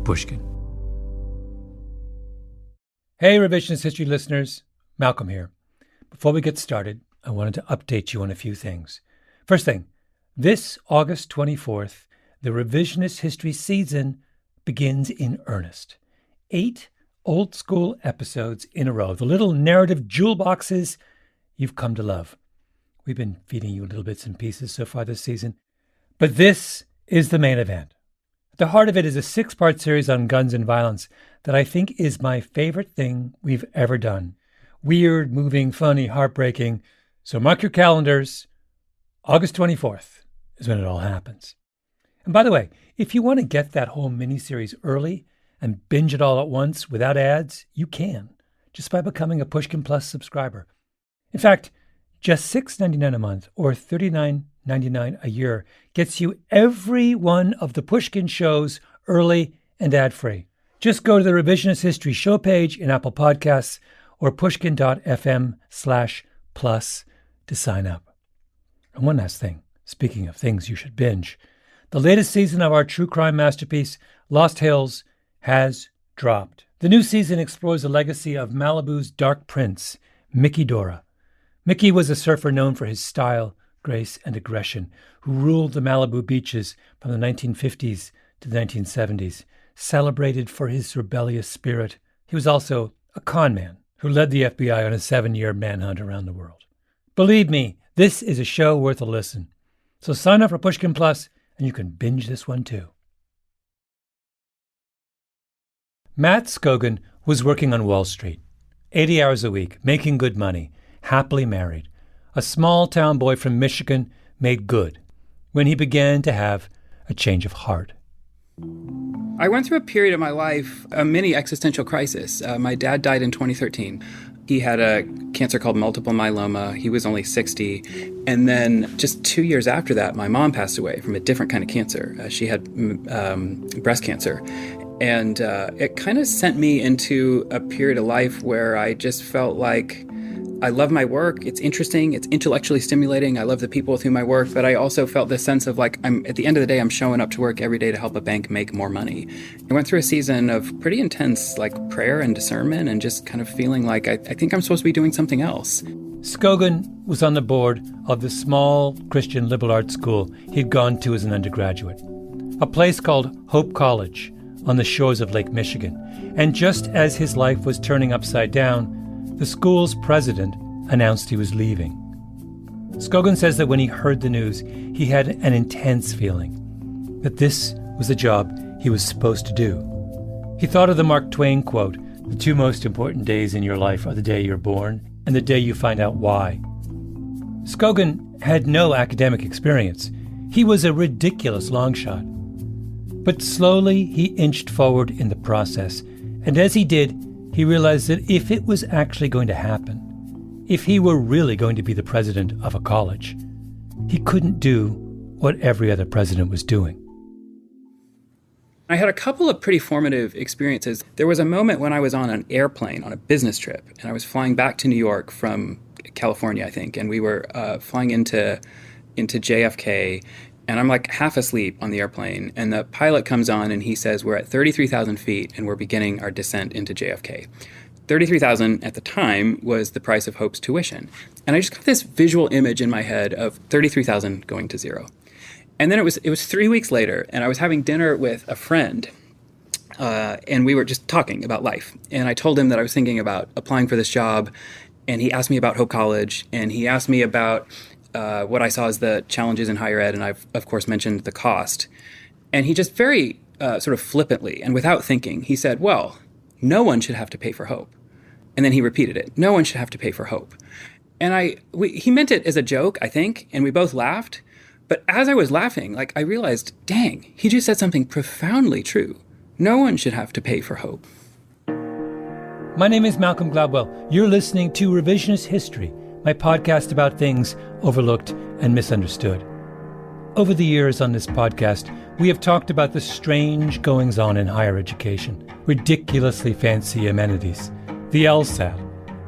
Pushkin. Hey, Revisionist History listeners. Malcolm here. Before we get started, I wanted to update you on a few things. First thing, this August 24th, the Revisionist History season begins in earnest. 8 old-school episodes in a row, the little narrative jewel boxes you've come to love. We've been feeding you little bits and pieces so far this season, but this is the main event. At the heart of it is a 6-part series on guns and violence that I think is my favorite thing we've ever done. Weird, moving, funny, heartbreaking. So mark your calendars. August 24th is when it all happens. And by the way, if you want to get that whole miniseries early and binge it all at once without ads, you can, just by becoming a Pushkin Plus subscriber. In fact, just $6.99 a month or $39.99 a year gets you every one of the Pushkin shows early and ad-free. Just go to the Revisionist History show page in Apple Podcasts or pushkin.fm/plus to sign up. And one last thing, speaking of things you should binge, the latest season of our true crime masterpiece, Lost Hills, has dropped. The new season explores the legacy of Malibu's Dark Prince, Mickey Dora. Mickey was a surfer known for his style, grace, and aggression, who ruled the Malibu beaches from the 1950s to the 1970s, celebrated for his rebellious spirit. He was also a con man who led the FBI on a 7-year manhunt around the world. Believe me, this is a show worth a listen. So sign up for Pushkin Plus, and you can binge this one too. Matt Scogan was working on Wall Street, 80 hours a week, making good money, happily married. A small-town boy from Michigan made good when he began to have a change of heart. I went through a period of my life, a mini existential crisis. My dad died in 2013. He had a cancer called multiple myeloma. He was only 60. And then just 2 years after that, my mom passed away from a different kind of cancer. She had breast cancer. And it kind of sent me into a period of life where I just felt like I love my work. It's interesting. It's intellectually stimulating. I love the people with whom I work. But I also felt this sense of like, at the end of the day, I'm showing up to work every day to help a bank make more money. I went through a season of pretty intense like prayer and discernment and just kind of feeling like I think I'm supposed to be doing something else. Scogan was on the board of the small Christian liberal arts school he'd gone to as an undergraduate, a place called Hope College on the shores of Lake Michigan. And just as his life was turning upside down, the school's president announced he was leaving. Scogan says that when he heard the news, he had an intense feeling that this was the job he was supposed to do. He thought of the Mark Twain quote, "The 2 most important days in your life are the day you're born and the day you find out why." Scogan had no academic experience. He was a ridiculous long shot. But slowly he inched forward in the process, and as he did, he realized that if it was actually going to happen, if he were really going to be the president of a college, he couldn't do what every other president was doing. I had a couple of pretty formative experiences. There was a moment when I was on an airplane on a business trip, and I was flying back to New York from California, I think, and we were flying into JFK, and I'm like half asleep on the airplane, and the pilot comes on and he says, we're at 33,000 feet and we're beginning our descent into JFK. 33,000 at the time was the price of Hope's tuition. And I just got this visual image in my head of 33,000 going to zero. And then it was 3 weeks later, and I was having dinner with a friend, and we were just talking about life. And I told him that I was thinking about applying for this job, and he asked me about Hope College, and he asked me about what I saw as the challenges in higher ed, and I've, of course, mentioned the cost. And he just very sort of flippantly and without thinking, he said, well, no one should have to pay for Hope. And then he repeated it, no one should have to pay for Hope. And he meant it as a joke, I think, and we both laughed. But as I was laughing, I realized, dang, he just said something profoundly true. No one should have to pay for Hope. My name is Malcolm Gladwell. You're listening to Revisionist History, my podcast about things overlooked and misunderstood. Over the years on this podcast, we have talked about the strange goings-on in higher education, ridiculously fancy amenities, the LSAT,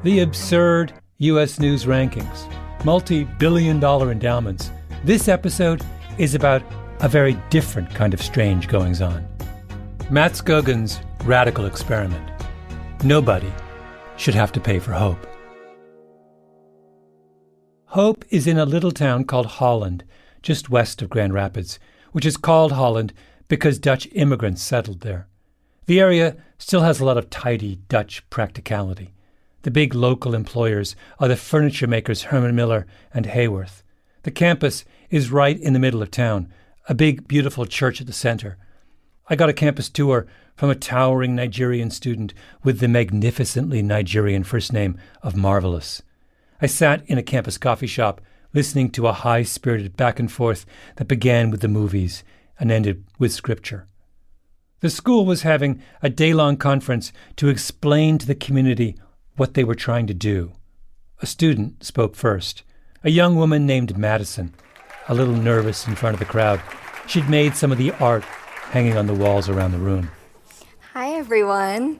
the absurd U.S. News rankings, multi-billion-dollar endowments. This episode is about a very different kind of strange goings-on. Matt Skogan's radical experiment. Nobody should have to pay for hope. Hope is in a little town called Holland, just west of Grand Rapids, which is called Holland because Dutch immigrants settled there. The area still has a lot of tidy Dutch practicality. The big local employers are the furniture makers Herman Miller and Hayworth. The campus is right in the middle of town, a big, beautiful church at the center. I got a campus tour from a towering Nigerian student with the magnificently Nigerian first name of Marvelous. I sat in a campus coffee shop listening to a high-spirited back and forth that began with the movies and ended with scripture. The school was having a day-long conference to explain to the community what they were trying to do. A student spoke first, a young woman named Madison, a little nervous in front of the crowd. She'd made some of the art hanging on the walls around the room. Hi, everyone.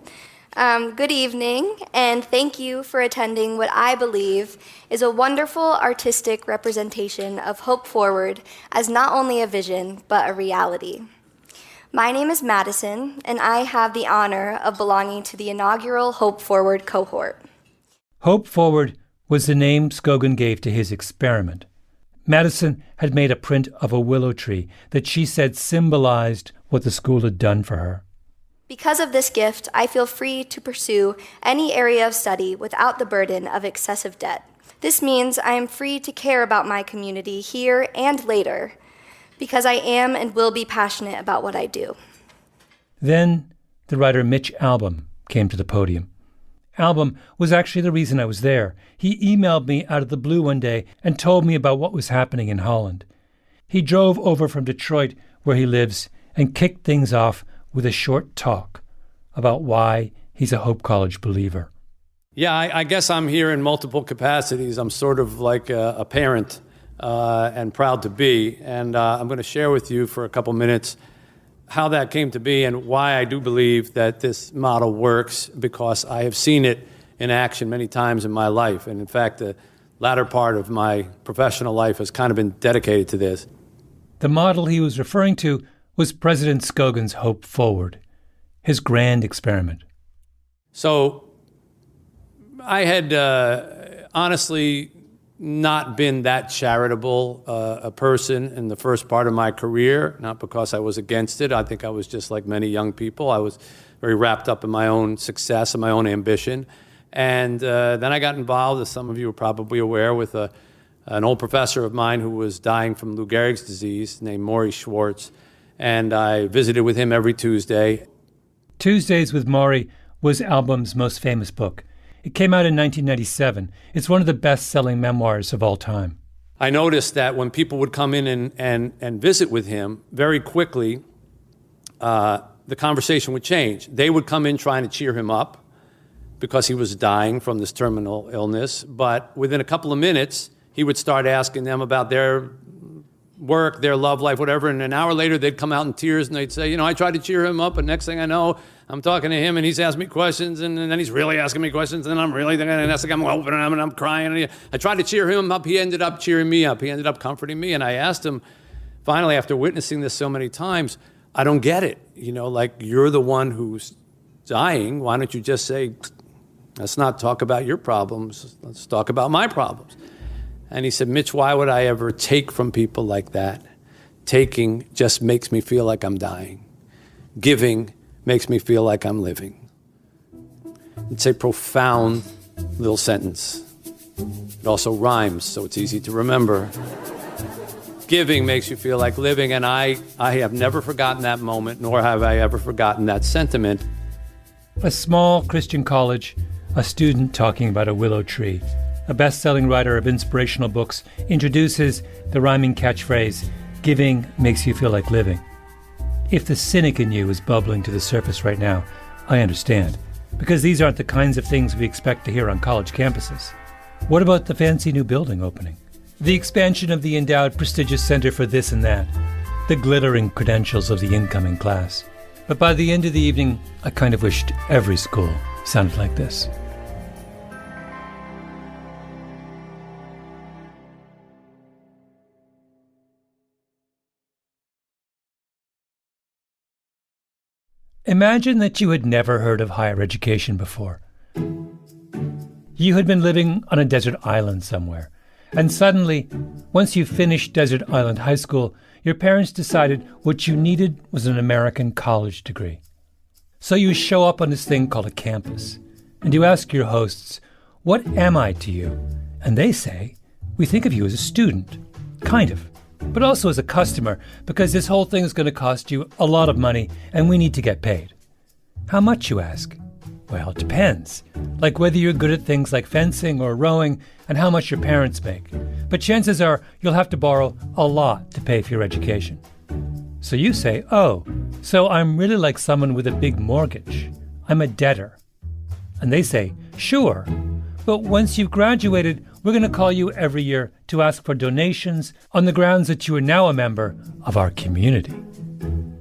Good evening, and thank you for attending what I believe is a wonderful artistic representation of Hope Forward as not only a vision, but a reality. My name is Madison, and I have the honor of belonging to the inaugural Hope Forward cohort. Hope Forward was the name Skogan gave to his experiment. Madison had made a print of a willow tree that she said symbolized what the school had done for her. Because of this gift, I feel free to pursue any area of study without the burden of excessive debt. This means I am free to care about my community here and later, because I am and will be passionate about what I do. Then the writer Mitch Albom came to the podium. Albom was actually the reason I was there. He emailed me out of the blue one day and told me about what was happening in Holland. He drove over from Detroit, where he lives, and kicked things off with a short talk about why he's a Hope College believer. Yeah, I guess I'm here in multiple capacities. I'm sort of like a parent and proud to be. And I'm going to share with you for a couple minutes how that came to be and why I do believe that this model works, because I have seen it in action many times in my life. And in fact, the latter part of my professional life has kind of been dedicated to this. The model he was referring to was President Skogan's Hope Forward, his grand experiment. So I had honestly not been that charitable a person in the first part of my career, not because I was against it. I think I was just like many young people. I was very wrapped up in my own success and my own ambition. And then I got involved, as some of you are probably aware, with an old professor of mine who was dying from Lou Gehrig's disease named Maury Schwartz. And I visited with him every Tuesday. Tuesdays with Maury was Albom's most famous book. It came out in 1997. It's one of the best-selling memoirs of all time. I noticed that when people would come in and visit with him, very quickly, the conversation would change. They would come in trying to cheer him up because he was dying from this terminal illness. But within a couple of minutes, he would start asking them about their work, their love life, whatever, and an hour later they'd come out in tears and they'd say, I tried to cheer him up, but next thing I know, I'm talking to him and he's asking me questions, and then he's really asking me questions, and I'm really thinking, and that's like I'm opening him and I'm crying. And I tried to cheer him up, he ended up cheering me up, he ended up comforting me, and I asked him, finally, after witnessing this so many times, I don't get it. Like, you're the one who's dying, why don't you just say, let's not talk about your problems, let's talk about my problems. And he said, Mitch, why would I ever take from people like that? Taking just makes me feel like I'm dying. Giving makes me feel like I'm living. It's a profound little sentence. It also rhymes, so it's easy to remember. Giving makes you feel like living, and I have never forgotten that moment, nor have I ever forgotten that sentiment. A small Christian college, a student talking about a willow tree. A best-selling writer of inspirational books introduces the rhyming catchphrase, giving makes you feel like living. If the cynic in you is bubbling to the surface right now, I understand, because these aren't the kinds of things we expect to hear on college campuses. What about the fancy new building opening? The expansion of the endowed prestigious center for this and that? The glittering credentials of the incoming class? But by the end of the evening, I kind of wished every school sounded like this. Imagine that you had never heard of higher education before. You had been living on a desert island somewhere, and suddenly, once you finished Desert Island High School, your parents decided what you needed was an American college degree. So you show up on this thing called a campus, and you ask your hosts, "What am I to you?" And they say, "We think of you as a student." Kind of. But also as a customer, because this whole thing is going to cost you a lot of money, and we need to get paid. How much, you ask? Well, it depends. Like whether you're good at things like fencing or rowing, and how much your parents make. But chances are you'll have to borrow a lot to pay for your education. So you say, "Oh, so I'm really like someone with a big mortgage. I'm a debtor." And they say, "Sure, but once you've graduated, we're going to call you every year to ask for donations on the grounds that you are now a member of our community."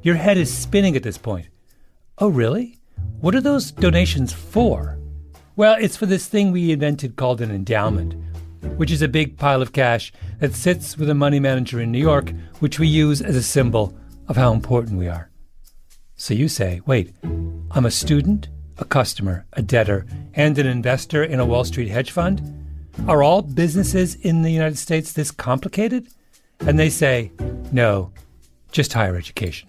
Your head is spinning at this point. Oh, really? What are those donations for? Well, it's for this thing we invented called an endowment, which is a big pile of cash that sits with a money manager in New York, which we use as a symbol of how important we are. So you say, wait, I'm a student, a customer, a debtor, and an investor in a Wall Street hedge fund? Are all businesses in the United States this complicated? And they say, no, just higher education.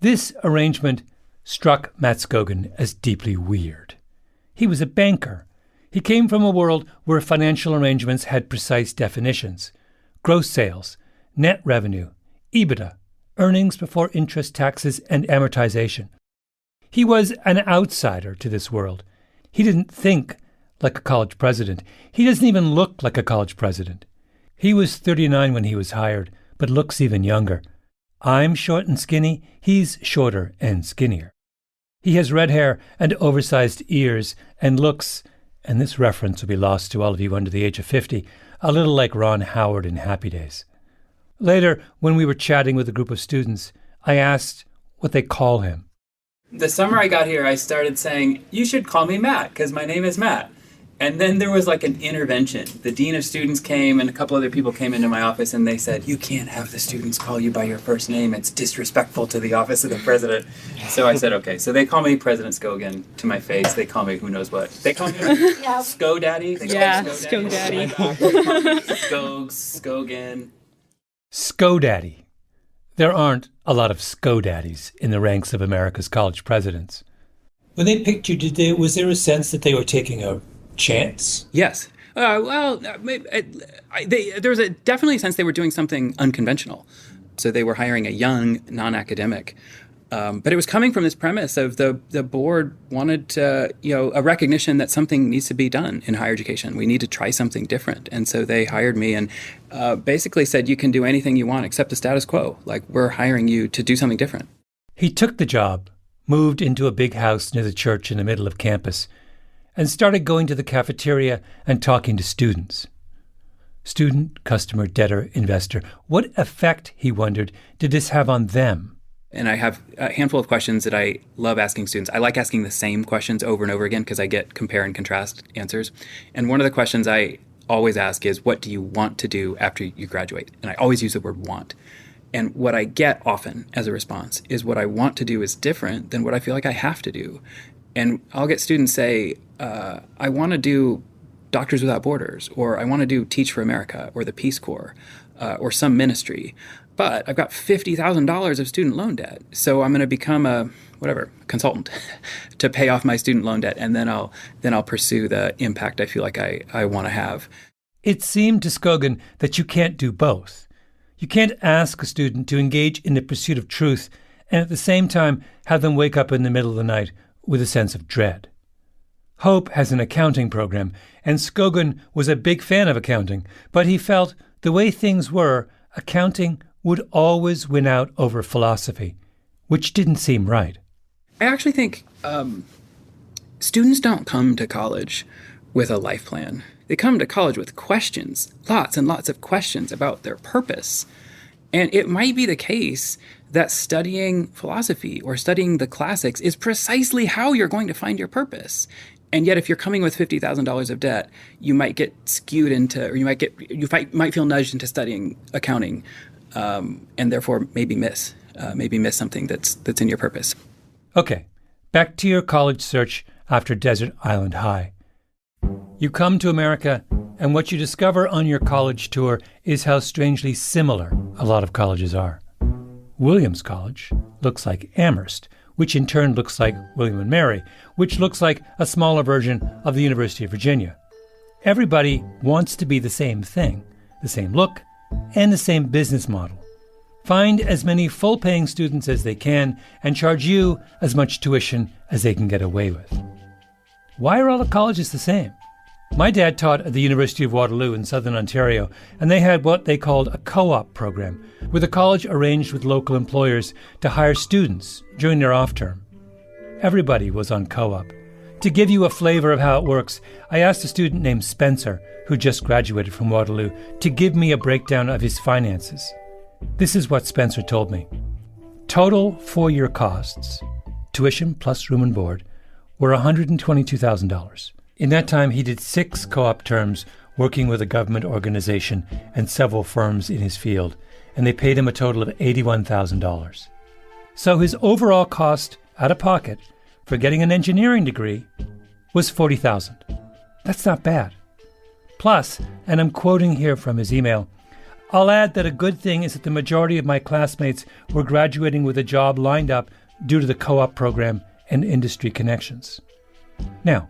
This arrangement struck Matt Scogin as deeply weird. He was a banker. He came from a world where financial arrangements had precise definitions: gross sales, net revenue, EBITDA, earnings before interest, taxes, and amortization. He was an outsider to this world. He didn't think like a college president. He doesn't even look like a college president. He was 39 when he was hired, but looks even younger. I'm short and skinny. He's shorter and skinnier. He has red hair and oversized ears and looks, and this reference will be lost to all of you under the age of 50, a little like Ron Howard in Happy Days. Later, when we were chatting with a group of students, I asked what they call him. The summer I got here, I started saying, "You should call me Matt, because my name is Matt." And then there was like an intervention. The dean of students came and a couple other people came into my office and they said, "You can't have the students call you by your first name. It's disrespectful to the office of the president." So I said, okay. So they call me President Scogin to my face. They call me who knows what. They call me Sco Daddy. They call me Sco Daddy. Scogin. Sco Daddy. There aren't a lot of Sco Daddies in the ranks of America's college presidents. When they picked you, was there a sense that they were taking a chance? Yes. There was definitely a sense they were doing something unconventional. So they were hiring a young, non-academic. But it was coming from this premise of the board wanted a recognition that something needs to be done in higher education. We need to try something different. And so they hired me and basically said, "You can do anything you want except the status quo. Like, we're hiring you to do something different." He took the job, moved into a big house near the church in the middle of campus, and started going to the cafeteria and talking to students. Student, customer, debtor, investor. What effect, he wondered, did this have on them? And I have a handful of questions that I love asking students. I like asking the same questions over and over again because I get compare and contrast answers. And one of the questions I always ask is, what do you want to do after you graduate? And I always use the word want. And what I get often as a response is what I want to do is different than what I feel like I have to do. And I'll get students say, I want to do Doctors Without Borders, or I want to do Teach for America, or the Peace Corps, or some ministry. But I've got $50,000 of student loan debt, so I'm going to become a consultant to pay off my student loan debt, and then I'll pursue the impact I feel like I want to have. It seemed to Scogin that you can't do both. You can't ask a student to engage in the pursuit of truth and at the same time have them wake up in the middle of the night with a sense of dread. Hope has an accounting program, and Scogin was a big fan of accounting, but he felt the way things were, accounting would always win out over philosophy, which didn't seem right. I actually think students don't come to college with a life plan. They come to college with questions, lots and lots of questions about their purpose. And it might be the case that studying philosophy or studying the classics is precisely how you're going to find your purpose. And yet, if you're coming with $50,000 of debt, you might get skewed into, or you might feel nudged into studying accounting, and therefore maybe miss maybe miss something that's in your purpose. Okay, back to your college search after Desert Island High. You come to America, and what you discover on your college tour is how strangely similar a lot of colleges are. Williams College looks like Amherst, which in turn looks like William and Mary, which looks like a smaller version of the University of Virginia. Everybody wants to be the same thing, the same look, and the same business model. Find as many full-paying students as they can and charge you as much tuition as they can get away with. Why are all the colleges the same? My dad taught at the University of Waterloo in southern Ontario, and they had what they called a co-op program, where the college arranged with local employers to hire students during their off-term. Everybody was on co-op. To give you a flavor of how it works, I asked a student named Spencer, who just graduated from Waterloo, to give me a breakdown of his finances. This is what Spencer told me. Total 4-year costs, tuition plus room and board, were $122,000. In that time, he did 6 co-op terms working with a government organization and several firms in his field, and they paid him a total of $81,000. So his overall cost out of pocket for getting an engineering degree was $40,000. That's not bad. Plus, and I'm quoting here from his email, I'll add that a good thing is that the majority of my classmates were graduating with a job lined up due to the co-op program and industry connections. Now,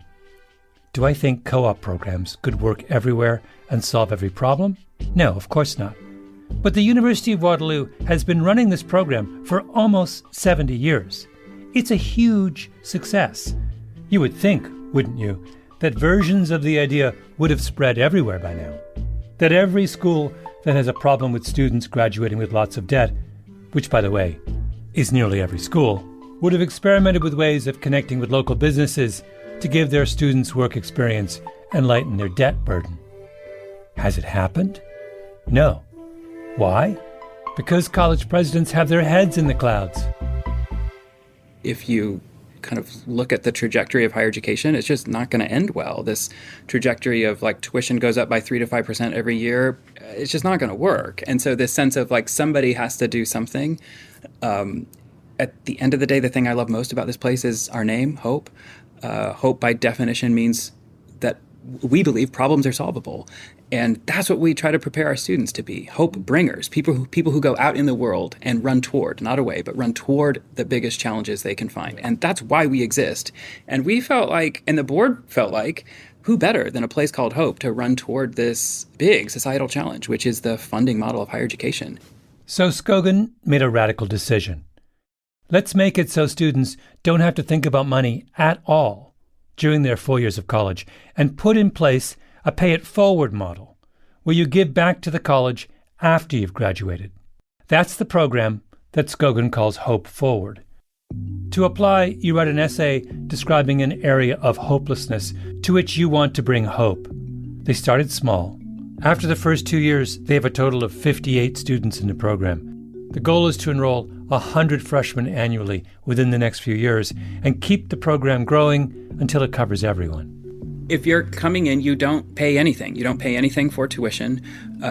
do I think co-op programs could work everywhere and solve every problem? No, of course not. But the University of Waterloo has been running this program for almost 70 years. It's a huge success. You would think, wouldn't you, that versions of the idea would have spread everywhere by now. That every school that has a problem with students graduating with lots of debt, which, by the way, is nearly every school, would have experimented with ways of connecting with local businesses to give their students work experience and lighten their debt burden. Has it happened? No. Why? Because college presidents have their heads in the clouds. If you kind of look at the trajectory of higher education, it's just not going to end well. This trajectory of like tuition goes up by 3 to 5% every year, it's just not going to work. And so this sense of like somebody has to do something. At the end of the day, the thing I love most about this place is our name, Hope. Hope, by definition, means that we believe problems are solvable. And that's what we try to prepare our students to be, hope bringers, people who go out in the world and run toward, not away, but run toward the biggest challenges they can find. And that's why we exist. And we felt like, and the board felt like, who better than a place called Hope to run toward this big societal challenge, which is the funding model of higher education. So Scogin made a radical decision. Let's make it so students don't have to think about money at all during their 4 years of college, and put in place a pay-it-forward model where you give back to the college after you've graduated. That's the program that Scogin calls Hope Forward. To apply, you write an essay describing an area of hopelessness to which you want to bring hope. They started small. After the first 2 years, they have a total of 58 students in the program. The goal is to enroll 100 freshmen annually within the next few years and keep the program growing until it covers everyone. If you're coming in, you don't pay anything. You don't pay anything for tuition.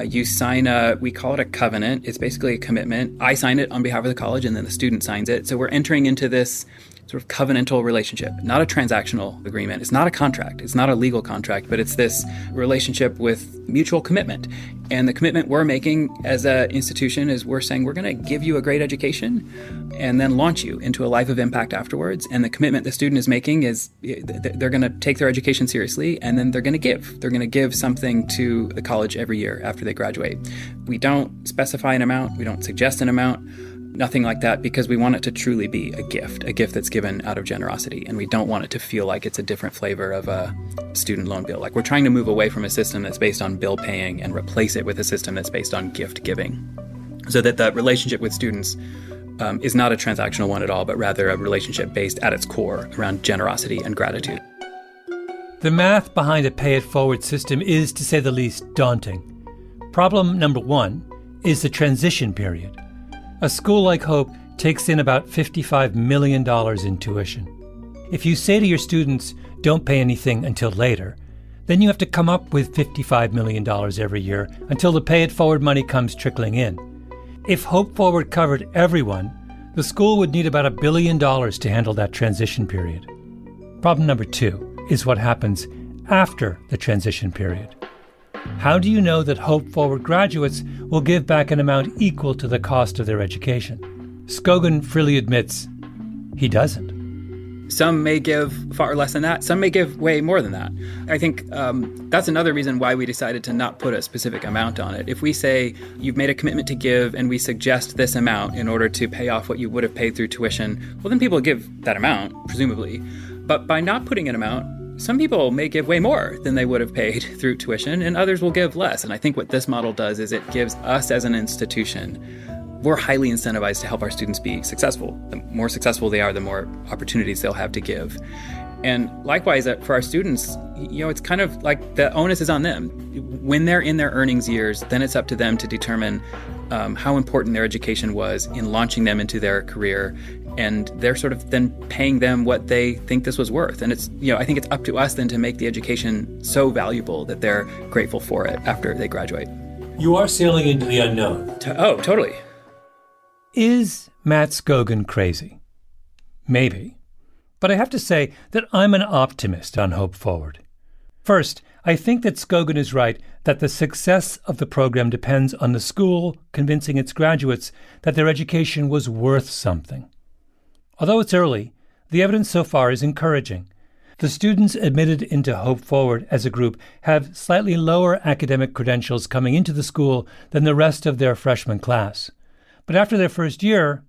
You sign we call it a covenant. It's basically a commitment. I sign it on behalf of the college, and then the student signs it. So we're entering into this sort of covenantal relationship, not a transactional agreement. It's not a contract. It's not a legal contract, but it's this relationship with mutual commitment. And the commitment we're making as an institution is we're saying we're going to give you a great education and then launch you into a life of impact afterwards. And the commitment the student is making is they're going to take their education seriously, and then they're going to give. They're going to give something to the college every year after they graduate. We don't specify an amount. We don't suggest an amount. Nothing like that, because we want it to truly be a gift that's given out of generosity. And we don't want it to feel like it's a different flavor of a student loan bill. Like, we're trying to move away from a system that's based on bill paying and replace it with a system that's based on gift giving. So that the relationship with students is not a transactional one at all, but rather a relationship based at its core around generosity and gratitude. The math behind a pay-it-forward system is, to say the least, daunting. Problem number one is the transition period. A school like Hope takes in about $55 million in tuition. If you say to your students, don't pay anything until later, then you have to come up with $55 million every year until the pay-it-forward money comes trickling in. If Hope Forward covered everyone, The school would need about $1 billion to handle that transition period. Problem number 2 is what happens after the transition period. How do you know that Hope Forward graduates will give back an amount equal to the cost of their education? Scogin freely admits he doesn't. Some may give far less than that. Some may give way more than that. I think that's another reason why we decided to not put a specific amount on it. If we say you've made a commitment to give and we suggest this amount in order to pay off what you would have paid through tuition, well, then people give that amount, presumably. But by not putting an amount, some people may give way more than they would have paid through tuition, and others will give less. And I think what this model does is it gives us as an institution, we're highly incentivized to help our students be successful. The more successful they are, the more opportunities they'll have to give. And likewise, for our students, it's kind of like the onus is on them. When they're in their earnings years, then it's up to them to determine how important their education was in launching them into their career. And they're sort of then paying them what they think this was worth. And it's, I think it's up to us then to make the education so valuable that they're grateful for it after they graduate. You are sailing into the unknown. Totally. Is Matt Scogin crazy? Maybe. But I have to say that I'm an optimist on Hope Forward. First, I think that Scogin is right that the success of the program depends on the school convincing its graduates that their education was worth something. Although it's early, the evidence so far is encouraging. The students admitted into Hope Forward as a group have slightly lower academic credentials coming into the school than the rest of their freshman class. But after their first year,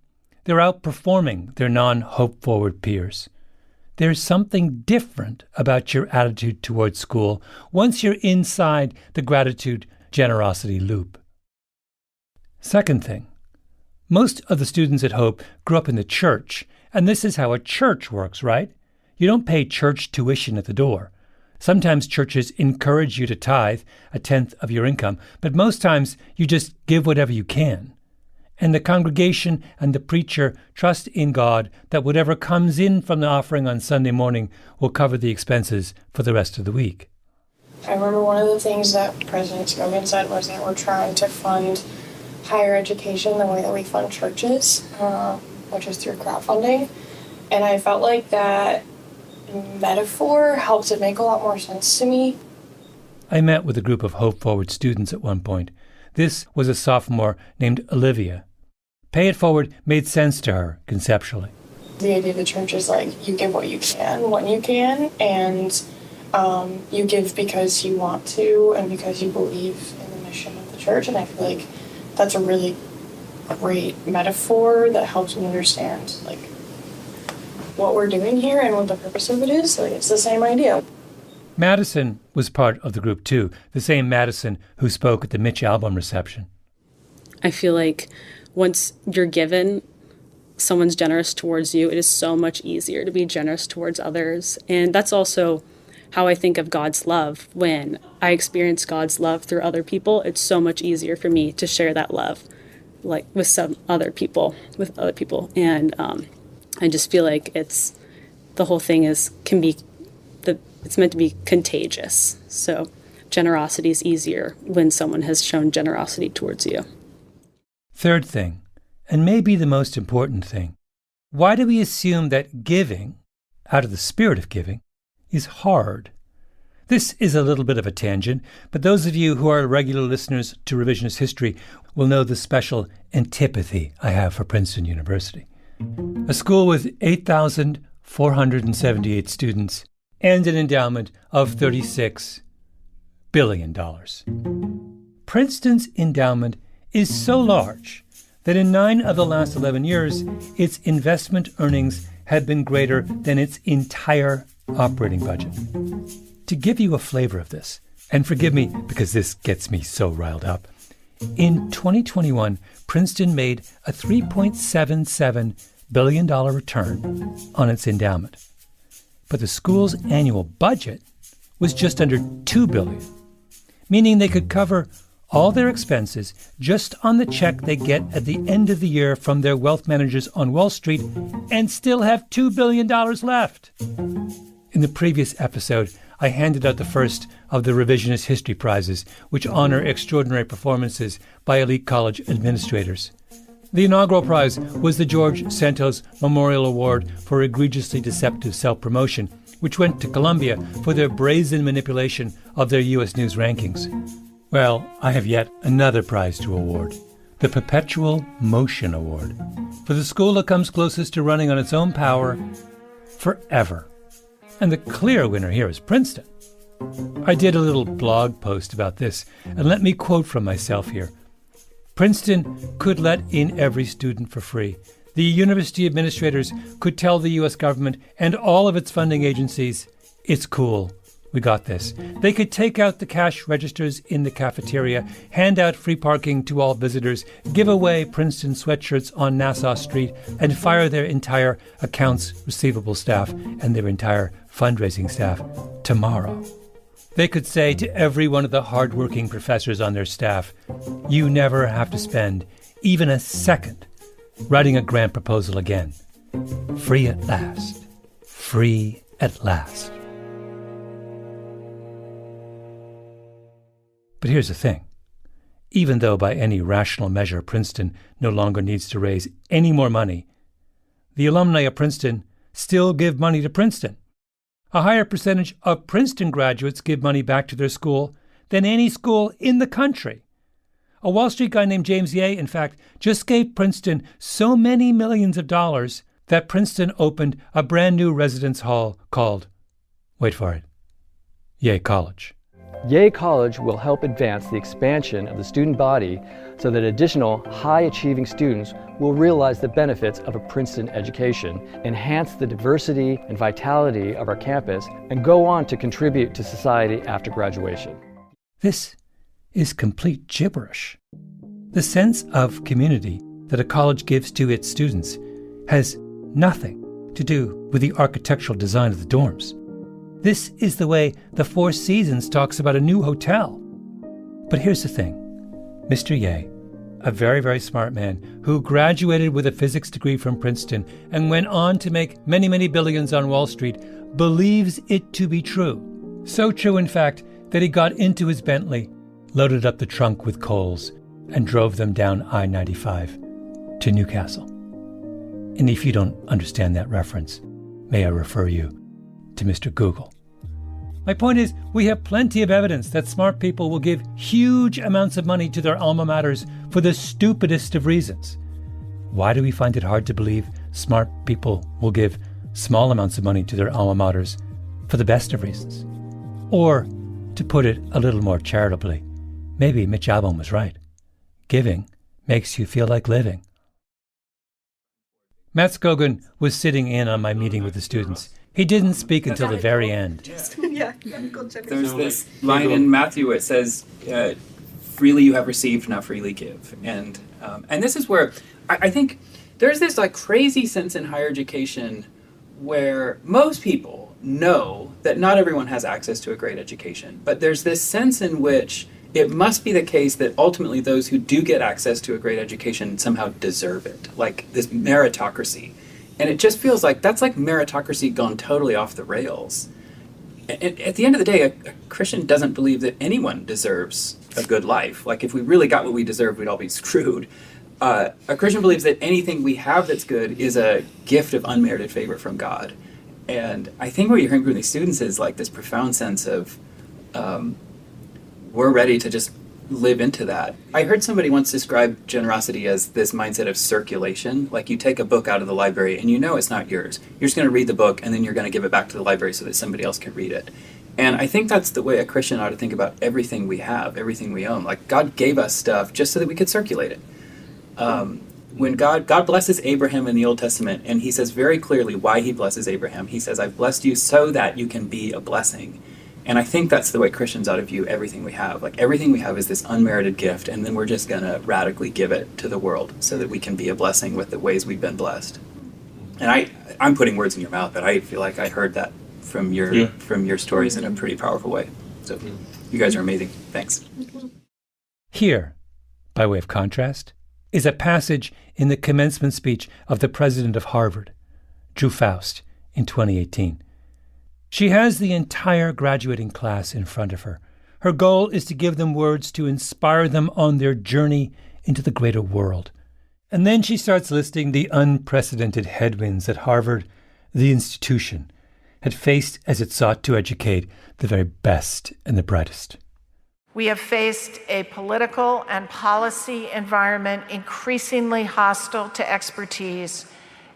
they're outperforming their non-Hope Forward peers. There's something different about your attitude towards school once you're inside the gratitude-generosity loop. Second thing, most of the students at Hope grew up in the church, and this is how a church works, right? You don't pay church tuition at the door. Sometimes churches encourage you to tithe 1/10 of your income, but most times you just give whatever you can. And the congregation and the preacher trust in God that whatever comes in from the offering on Sunday morning will cover the expenses for the rest of the week. I remember one of the things that President Scogin said was that we're trying to fund higher education the way that we fund churches, which is through crowdfunding. And I felt like that metaphor helped it make a lot more sense to me. I met with a group of Hope Forward students at one point. This was a sophomore named Olivia. Pay It Forward made sense to her conceptually. The idea of the church is like you give what you can, when you can, and you give because you want to and because you believe in the mission of the church. And I feel like that's a really great metaphor that helps me understand like what we're doing here and what the purpose of it is. Like it's the same idea. Madison was part of the group too, the same Madison who spoke at the Mitch album reception. I feel like once you're given, someone's generous towards you, it is so much easier to be generous towards others. And that's also how I think of God's love. When I experience God's love through other people, it's so much easier for me to share that love, like with other people. And I just feel like the whole thing it's meant to be contagious. So generosity is easier when someone has shown generosity towards you. Third thing, and maybe the most important thing, why do we assume that giving, out of the spirit of giving, is hard? This is a little bit of a tangent, but those of you who are regular listeners to Revisionist History will know the special antipathy I have for Princeton University. A school with 8,478 students and an endowment of $36 billion. Princeton's endowment is so large that in 9 of the last 11 years, its investment earnings have been greater than its entire operating budget. To give you a flavor of this, and forgive me because this gets me so riled up, in 2021, Princeton made a $3.77 billion return on its endowment. But the school's annual budget was just under $2 billion, meaning they could cover all their expenses just on the check they get at the end of the year from their wealth managers on Wall Street and still have $2 billion left. In the previous episode, I handed out the first of the Revisionist History Prizes, which honor extraordinary performances by elite college administrators. The inaugural prize was the George Santos Memorial Award for egregiously deceptive self-promotion, which went to Columbia for their brazen manipulation of their U.S. News rankings. Well, I have yet another prize to award, the Perpetual Motion Award, for the school that comes closest to running on its own power forever. And the clear winner here is Princeton. I did a little blog post about this, and let me quote from myself here. Princeton could let in every student for free. The university administrators could tell the U.S. government and all of its funding agencies, it's cool, we got this. They could take out the cash registers in the cafeteria, hand out free parking to all visitors, give away Princeton sweatshirts on Nassau Street, and fire their entire accounts receivable staff and their entire fundraising staff tomorrow. They could say to every one of the hardworking professors on their staff, you never have to spend even a second writing a grant proposal again. Free at last. Free at last. But here's the thing. Even though by any rational measure Princeton no longer needs to raise any more money, the alumni of Princeton still give money to Princeton. A higher percentage of Princeton graduates give money back to their school than any school in the country. A Wall Street guy named James Ye, in fact, just gave Princeton so many millions of dollars that Princeton opened a brand new residence hall called, wait for it, Ye College. Ye College will help advance the expansion of the student body so that additional high-achieving students will realize the benefits of a Princeton education, enhance the diversity and vitality of our campus, and go on to contribute to society after graduation. This is complete gibberish. The sense of community that a college gives to its students has nothing to do with the architectural design of the dorms. This is the way the Four Seasons talks about a new hotel. But here's the thing. Mr. Ye, a very, very smart man who graduated with a physics degree from Princeton and went on to make many, many billions on Wall Street, believes it to be true. So true, in fact, that he got into his Bentley, loaded up the trunk with coals, and drove them down I-95 to Newcastle. And if you don't understand that reference, may I refer you to Mr. Google. My point is, we have plenty of evidence that smart people will give huge amounts of money to their alma maters for the stupidest of reasons. Why do we find it hard to believe smart people will give small amounts of money to their alma maters for the best of reasons? Or, to put it a little more charitably, maybe Mitch Albom was right. Giving makes you feel like living. Matt Scogan was sitting in on my meeting with the students. He didn't speak until the very end. There's this line in Matthew where it says, freely you have received, now freely give. And this is where I think there's this like crazy sense in higher education where most people know that not everyone has access to a great education. But there's this sense in which it must be the case that ultimately those who do get access to a great education somehow deserve it, like this meritocracy. And it just feels like that's like meritocracy gone totally off the rails. At the end of the day, a Christian doesn't believe that anyone deserves a good life. Like if we really got what we deserve, we'd all be screwed. A Christian believes that anything we have that's good is a gift of unmerited favor from God. And I think what you're hearing from these students is like this profound sense of we're ready to just live into that. I heard somebody once describe generosity as this mindset of circulation. Like you take a book out of the library and you know it's not yours. You're just going to read the book and then you're going to give it back to the library so that somebody else can read it. And I think that's the way a Christian ought to think about everything we have, everything we own. Like God gave us stuff just so that we could circulate it. When God blesses Abraham in the Old Testament, and he says very clearly why he blesses Abraham. He says, I've blessed you so that you can be a blessing. And I think that's the way Christians ought to view everything we have. Like everything we have is this unmerited gift, and then we're just going to radically give it to the world so that we can be a blessing with the ways we've been blessed. And I'm putting words in your mouth, but I feel like I heard that from your stories in a pretty powerful way. So you guys are amazing. Thanks. Here, by way of contrast, is a passage in the commencement speech of the president of Harvard, Drew Faust, in 2018. She has the entire graduating class in front of her. Her goal is to give them words to inspire them on their journey into the greater world. And then she starts listing the unprecedented headwinds that Harvard, the institution, had faced as it sought to educate the very best and the brightest. We have faced a political and policy environment increasingly hostile to expertise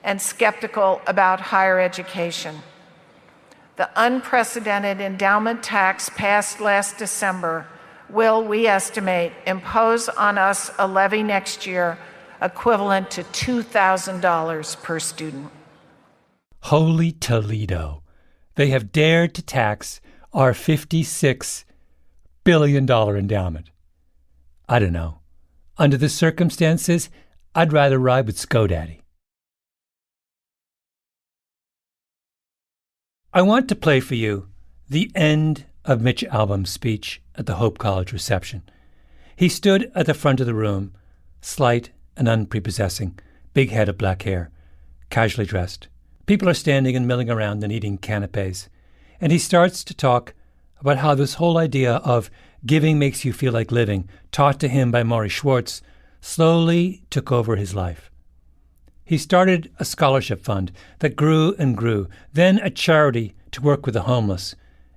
and skeptical about higher education. The unprecedented endowment tax passed last December will, we estimate, impose on us a levy next year equivalent to $2,000 per student. Holy Toledo. They have dared to tax our $56 billion endowment. I don't know. Under the circumstances, I'd rather ride with ScoDaddy. I want to play for you the end of Mitch Albom's speech at the Hope College reception. He stood at the front of the room, slight and unprepossessing, big head of black hair, casually dressed. People are standing and milling around and eating canapes. And he starts to talk about how this whole idea of giving makes you feel like living, taught to him by Maury Schwartz, slowly took over his life. He started a scholarship fund that grew and grew, then a charity to work with the homeless,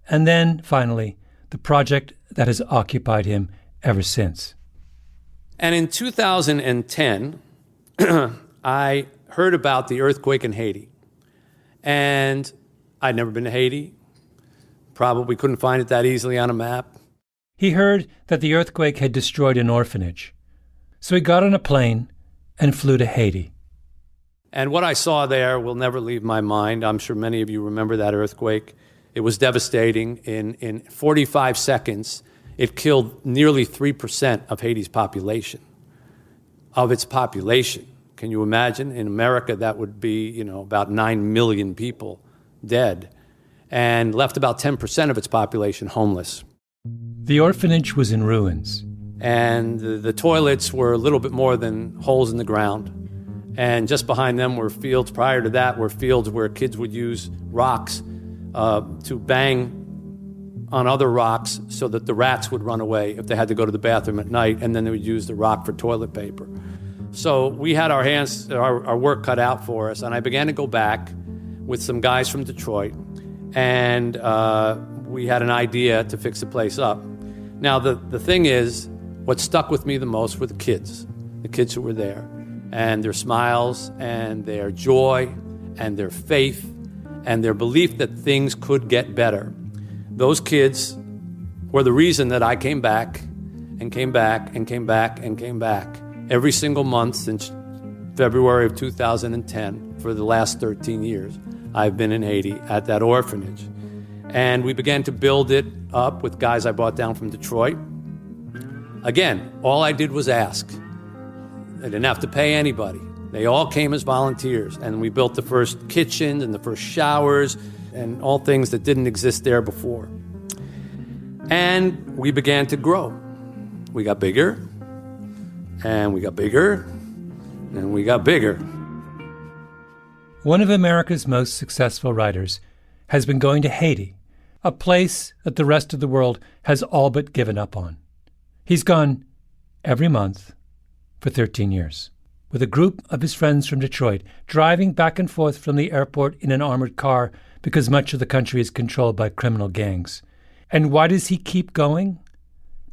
and then, finally, the project that has occupied him ever since. And in 2010, I heard about the earthquake in Haiti. And I'd never been to Haiti. Probably couldn't find it that easily on a map. He heard that the earthquake had destroyed an orphanage. So he got on a plane and flew to Haiti. And what I saw there will never leave my mind. I'm sure many of you remember that earthquake. It was devastating. In 45 seconds, it killed nearly 3% of Haiti's population. Of its population. Can you imagine? In America, that would be, about 9 million people dead, and left about 10% of its population homeless. The orphanage was in ruins. And the toilets were a little bit more than holes in the ground. And just behind them were fields. Prior to that were fields where kids would use rocks to bang on other rocks so that the rats would run away if they had to go to the bathroom at night, and then they would use the rock for toilet paper. So we had our work cut out for us, and I began to go back with some guys from Detroit, and we had an idea to fix the place up. Now, the thing is, what stuck with me the most were the kids who were there, and their smiles, and their joy, and their faith, and their belief that things could get better. Those kids were the reason that I came back, and came back, and came back, and came back. Every single month since February of 2010, for the last 13 years, I've been in Haiti at that orphanage. And we began to build it up with guys I brought down from Detroit. Again, all I did was ask. I didn't have to pay anybody. They all came as volunteers, and we built the first kitchens and the first showers and all things that didn't exist there before. And we began to grow. We got bigger. And we got bigger, and we got bigger. One of America's most successful writers has been going to Haiti, a place that the rest of the world has all but given up on. He's gone every month for 13 years, with a group of his friends from Detroit, driving back and forth from the airport in an armored car because much of the country is controlled by criminal gangs. And why does he keep going?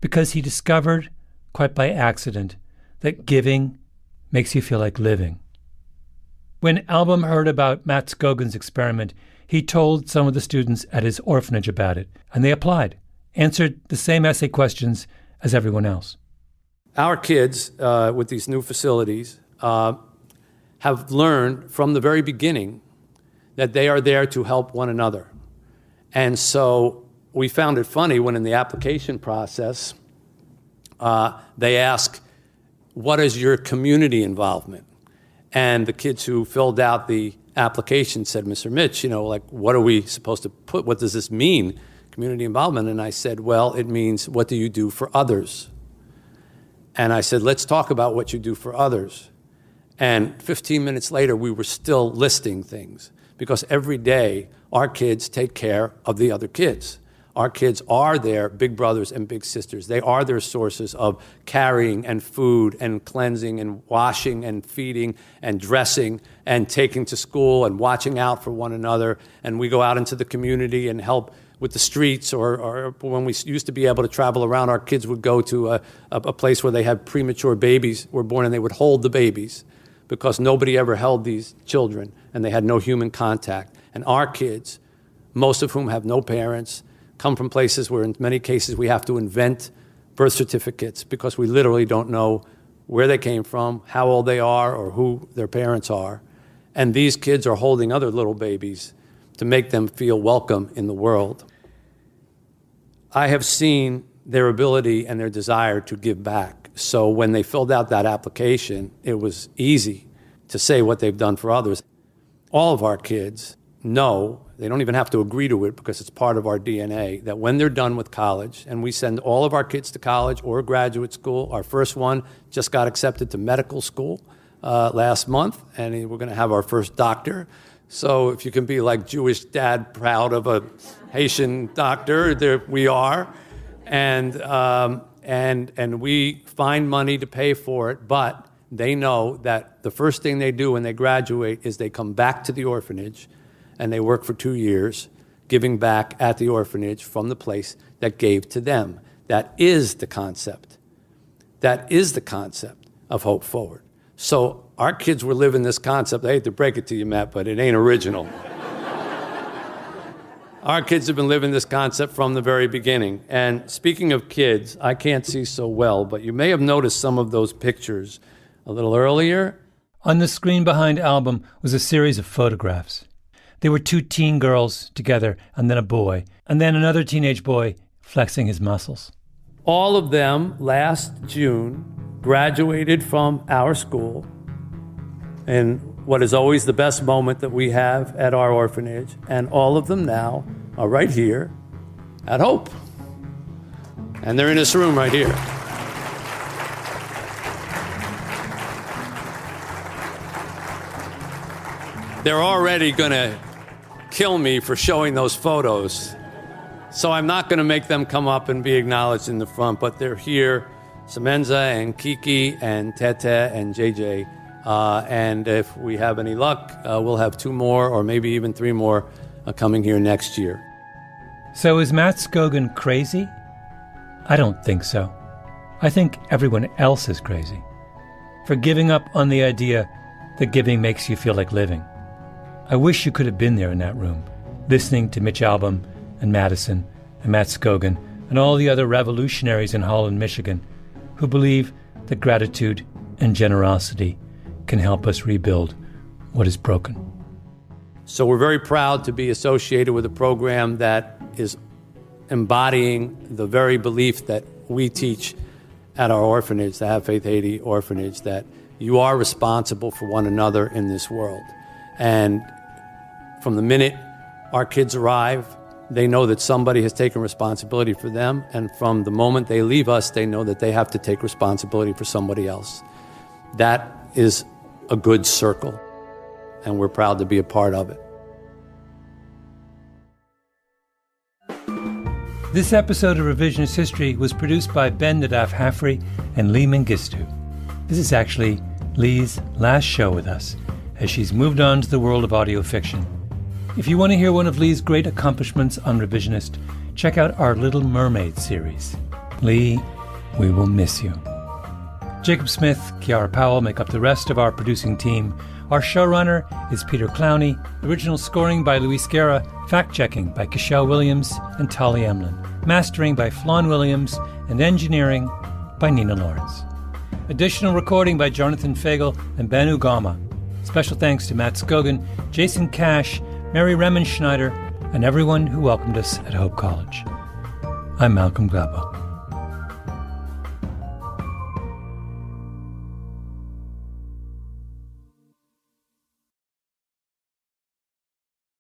Because he discovered, quite by accident, that giving makes you feel like living. When Albom heard about Matt Scogan's experiment, he told some of the students at his orphanage about it, and they applied, answered the same essay questions as everyone else. Our kids, with these new facilities, have learned from the very beginning that they are there to help one another. And so we found it funny when in the application process, they ask, what is your community involvement? And the kids who filled out the application said, Mr. Mitch, what are we supposed to put? What does this mean, community involvement? And I said, well, it means, what do you do for others? And I said, let's talk about what you do for others. And 15 minutes later, we were still listing things, because every day our kids take care of the other kids. Our kids are their big brothers and big sisters. They are their sources of carrying and food and cleansing and washing and feeding and dressing and taking to school and watching out for one another. And we go out into the community and help with the streets, or when we used to be able to travel around, our kids would go to a place where they had premature babies were born, and they would hold the babies because nobody ever held these children and they had no human contact. And our kids, most of whom have no parents, come from places where in many cases we have to invent birth certificates because we literally don't know where they came from, how old they are, or who their parents are. And these kids are holding other little babies to make them feel welcome in the world. I have seen their ability and their desire to give back. So when they filled out that application, it was easy to say what they've done for others. All of our kids know, they don't even have to agree to it because it's part of our DNA, that when they're done with college, and we send all of our kids to college or graduate school. Our first one just got accepted to medical school last month, and we're going to have our first doctor. So if you can be like Jewish dad proud of a Haitian doctor, there we are. And we find money to pay for it, but they know that the first thing they do when they graduate is they come back to the orphanage and they work for 2 years, giving back at the orphanage from the place that gave to them. That is the concept. That is the concept of Hope Forward. So our kids were living this concept. I hate to break it to you, Matt, but it ain't original. Our kids have been living this concept from the very beginning. And speaking of kids, I can't see so well, but you may have noticed some of those pictures a little earlier. On the screen behind Album was a series of photographs. They were 2 teen girls together, and then a boy, and then another teenage boy flexing his muscles. All of them last June graduated from our school in what is always the best moment that we have at our orphanage, and all of them now are right here at Hope. And they're in this room right here. They're already going to kill me for showing those photos. So I'm not going to make them come up and be acknowledged in the front, but they're here, Semenza and Kiki and Tete and JJ. And if we have any luck, we'll have 2 more or maybe even 3 more coming here next year. So is Matt Scogan crazy? I don't think so. I think everyone else is crazy for giving up on the idea that giving makes you feel like living. I wish you could have been there in that room, listening to Mitch Albom and Madison and Matt Scogan and all the other revolutionaries in Holland, Michigan, who believe that gratitude and generosity can help us rebuild what is broken. So we're very proud to be associated with a program that is embodying the very belief that we teach at our orphanage, the Have Faith Haiti orphanage, that you are responsible for one another in this world. And from the minute our kids arrive, they know that somebody has taken responsibility for them. And from the moment they leave us, they know that they have to take responsibility for somebody else. That is a good circle, and we're proud to be a part of it. This episode of Revisionist History was produced by Ben Nadaf Hafri and Lee Mengistu. This is actually Lee's last show with us, as she's moved on to the world of audio fiction. If you want to hear one of Lee's great accomplishments on Revisionist, check out our Little Mermaid series. Lee, we will miss you. Jacob Smith, Kiara Powell make up the rest of our producing team. Our showrunner is Peter Clowney. Original scoring by Luis Guerra. Fact-checking by Kishelle Williams and Tali Emlin. Mastering by Flawn Williams. And engineering by Nina Lawrence. Additional recording by Jonathan Fagel and Ben Ugama. Special thanks to Matt Scogan, Jason Cash, Mary Remenschneider, and everyone who welcomed us at Hope College. I'm Malcolm Gladwell.